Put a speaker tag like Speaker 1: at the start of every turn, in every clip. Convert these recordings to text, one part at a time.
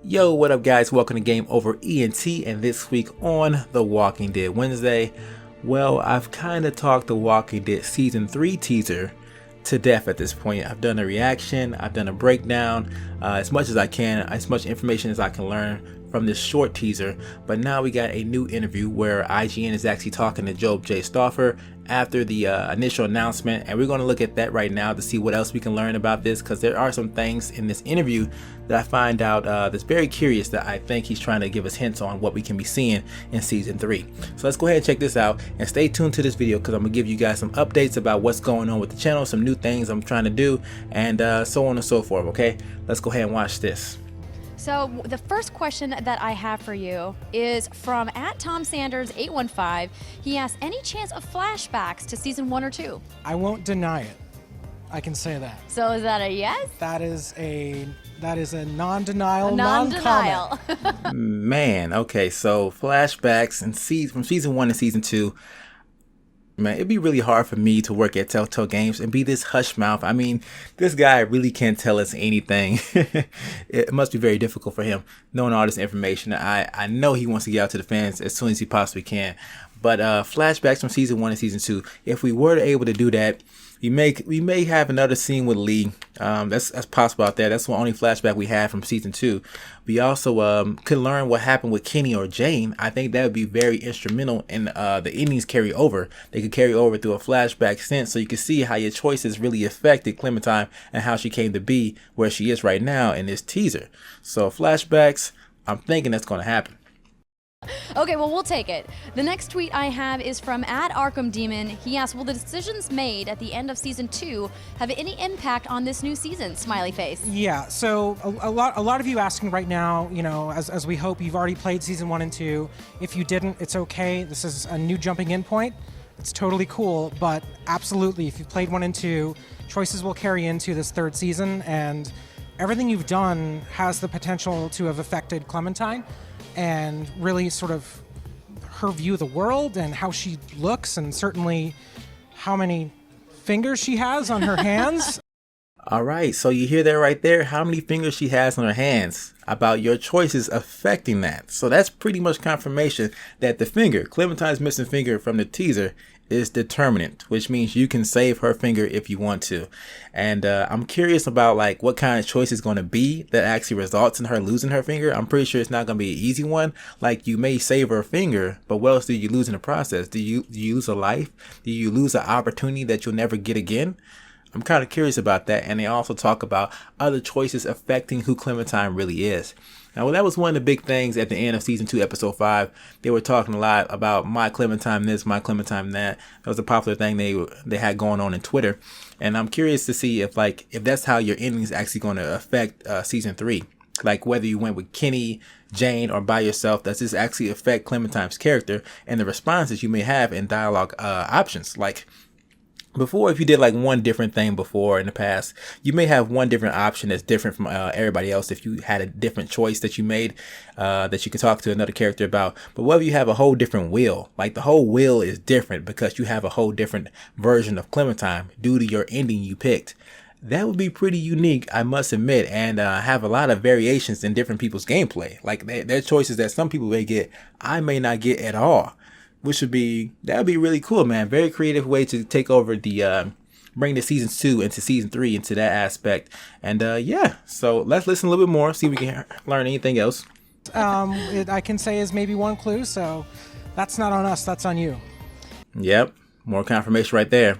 Speaker 1: Yo, what up guys? Welcome to Game Over Ent, and this week on The Walking Dead Wednesday, well, I've kind of talked The Walking Dead Season 3 teaser to death at this point. I've done a reaction, I've done a breakdown, as much as I can, as much information as I can learn from this short teaser, but now we got a new interview where IGN is actually talking to Job J. Stauffer after the initial announcement, and we're going to look at that right now to see what else we can learn about this, because there are some things in this interview that I find out that's very curious that I think he's trying to give us hints on what we can be seeing in Season 3. So let's go ahead and check this out and stay tuned to this video, because I'm going to give you guys some updates about what's going on with the channel, some new things I'm trying to do, and so on and so forth. Okay, let's go ahead and watch this.
Speaker 2: So the first question that I have for you is from @TomSanders815. He asks, any chance of flashbacks to season 1 or 2?
Speaker 3: I won't deny it. I can say that.
Speaker 2: So is that a yes?
Speaker 3: That is a non-denial,
Speaker 2: Non-denial.
Speaker 1: Man, okay, so flashbacks and from season 1 to season 2. Man, it'd be really hard for me to work at Telltale Games and be this hush mouth. I mean, this guy really can't tell us anything. It must be very difficult for him knowing all this information. I know he wants to get out to the fans as soon as he possibly can. But flashbacks from season 1 and season 2, if we were able to do that, we may have another scene with Lee. That's possible out there. That's the only flashback we have from season 2. We also could learn what happened with Kenny or Jane. I think that would be very instrumental in the endings carry over. They could carry over through a flashback sense, so you can see how your choices really affected Clementine and how she came to be where she is right now in this teaser. So flashbacks, I'm thinking that's going to happen.
Speaker 2: Okay, well, we'll take it. The next tweet I have is from @ArkhamDemon. He asks, will the decisions made at the end of season 2 have any impact on this new season? Smiley face.
Speaker 3: Yeah, so a lot of you asking right now, you know, as we hope you've already played season 1 and 2. If you didn't, it's okay. This is a new jumping in point. It's totally cool, but absolutely, if you've played 1 and 2, choices will carry into this third season, and everything you've done has the potential to have affected Clementine and really sort of her view of the world and how she looks, and certainly how many fingers she has on her hands.
Speaker 1: All right, so you hear that right there? How many fingers she has on her hands, about your choices affecting that. So that's pretty much confirmation that the finger, Clementine's missing finger from the teaser, is determinant, which means you can save her finger if you want to. And I'm curious about like what kind of choice is going to be that actually results in her losing her finger. I'm pretty sure it's not going to be an easy one. Like, you may save her finger, but what else do you lose in the process? Do you lose a life? Do you lose an opportunity that you'll never get again? I'm kind of curious about that. And they also talk about other choices affecting who Clementine really is. Now, well, that was one of the big things at the end of season 2, episode 5. They were talking a lot about my Clementine this, my Clementine that. That was a popular thing they had going on in Twitter. And I'm curious to see if that's how your ending is actually going to affect season 3. Like, whether you went with Kenny, Jane, or by yourself, does this actually affect Clementine's character and the responses you may have in dialogue options? Like, before, if you did like one different thing before in the past, you may have one different option that's different from everybody else. If you had a different choice that you made, that you could talk to another character about. But whether you have a whole different will, like the whole will is different because you have a whole different version of Clementine due to your ending you picked. That would be pretty unique, I must admit, and have a lot of variations in different people's gameplay. Like, they're choices that some people may get, I may not get at all. Which would be really cool, man. Very creative way to take over the bring the season 2 into season 3 into that aspect. And yeah, so let's listen a little bit more, see if we can learn anything else.
Speaker 3: I can say is maybe one clue, so that's not on us, that's on you.
Speaker 1: Yep, more confirmation right there.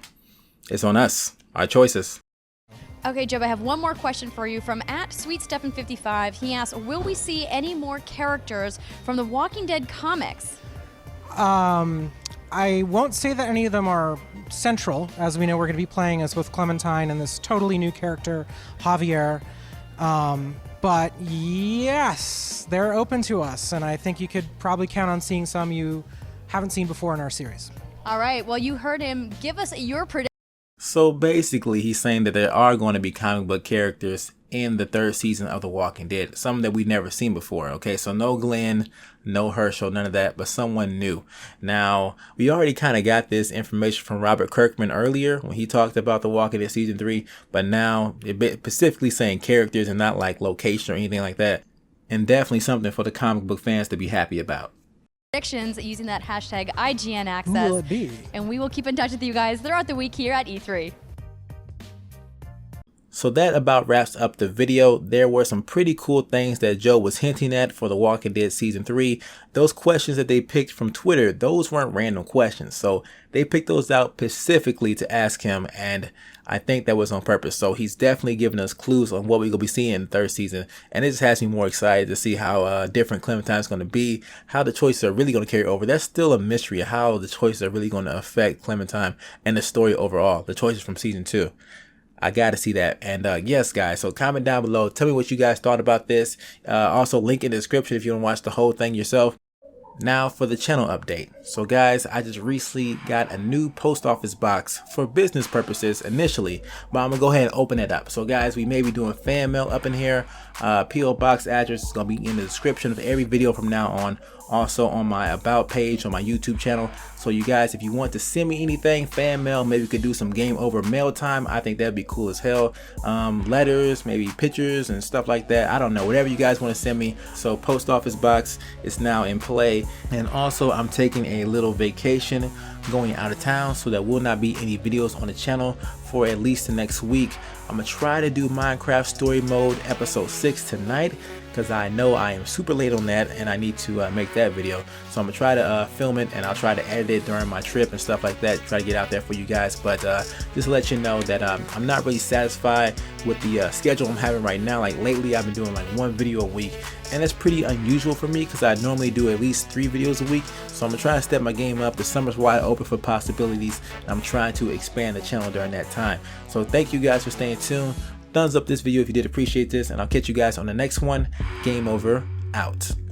Speaker 1: It's on us, our choices.
Speaker 2: Okay, Job, I have one more question for you from @SweetStephen55. He asks, will we see any more characters from the Walking Dead comics?
Speaker 3: I won't say that any of them are central, as we know we're going to be playing as with Clementine and this totally new character, Javier. But yes, they're open to us, and I think you could probably count on seeing some you haven't seen before in our series.
Speaker 2: All right, well, you heard him. Give us your prediction.
Speaker 1: So basically, he's saying that there are going to be comic book characters in the third season of The Walking Dead. Some that we've never seen before. Okay, so no Glenn, no Herschel, none of that, but someone new. Now, we already kind of got this information from Robert Kirkman earlier when he talked about The Walking Dead season 3, but now it's specifically saying characters and not like location or anything like that. and definitely something for the comic book fans to be happy about.
Speaker 2: Predictions using that hashtag IGN
Speaker 3: Who
Speaker 2: access.
Speaker 3: will it be?
Speaker 2: And we will keep in touch with you guys throughout the week here at E3.
Speaker 1: So that about wraps up the video. There were some pretty cool things that Joe was hinting at for The Walking Dead Season 3. Those questions that they picked from Twitter, those weren't random questions. So they picked those out specifically to ask him, and I think that was on purpose. So he's definitely giving us clues on what we're going to be seeing in the third season. And it just has me more excited to see how different Clementine's going to be, how the choices are really going to carry over. That's still a mystery, how the choices are really going to affect Clementine and the story overall, the choices from Season 2. I gotta see that. And yes, guys, so comment down below, tell me what you guys thought about this. Also link in the description if you want to watch the whole thing yourself. Now for the channel update. So guys, I just recently got a new post office box for business purposes initially, but I'm gonna go ahead and open it up. So guys, we may be doing fan mail up in here. PO box address is gonna be in the description of every video from now on. Also on my about page on my YouTube channel. So you guys, if you want to send me anything, fan mail, maybe we could do some game over mail time. I think that'd be cool as hell. Letters, maybe pictures and stuff like that. I don't know, whatever you guys want to send me. So post office box is now in play. And also I'm taking a little vacation, going out of town, so there will not be any videos on the channel for at least the next week. I'm gonna try to do Minecraft Story Mode episode 6 tonight, because I know I am super late on that and I need to make that video. So I'm gonna try to film it, and I'll try to edit it during my trip and stuff like that, try to get out there for you guys. But just to let you know that I'm not really satisfied with the schedule I'm having right now. Like lately I've been doing like 1 video a week, and that's pretty unusual for me because I normally do at least 3 videos a week. So I'm gonna try to step my game up. The summer's wide open for possibilities, and I'm trying to expand the channel during that time. So thank you guys for staying tuned. Thumbs up this video if you did appreciate this, and I'll catch you guys on the next one. Game over, out.